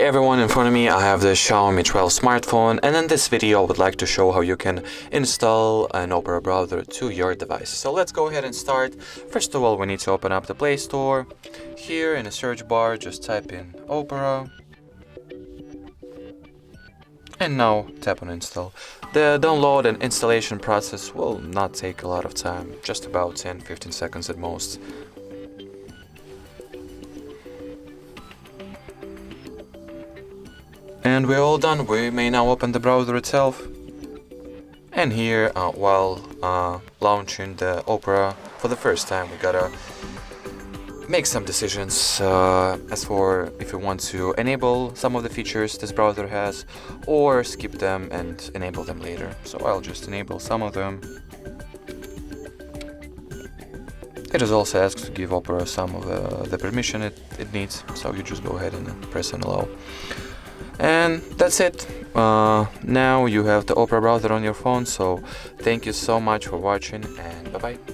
everyone, in front of me I have the Xiaomi 12 smartphone, and in this video I would like to show how you can install an Opera browser to your device. So let's go ahead and start. First of all, we need to open up the Play Store. Here in the search bar just type in Opera and now tap on install. The download and installation process will not take a lot of time, just about 10-15 seconds at most. And we're all done. We may now open the browser itself. And here, while launching the Opera for the first time, we gotta make some decisions as for if we want to enable some of the features this browser has or skip them and enable them later. So I'll just enable some of them. It is also asks to give Opera some of the permission it needs, so you just go ahead and press and allow. And that's it. Now you have the Opera browser on your phone, so thank you so much for watching and bye bye.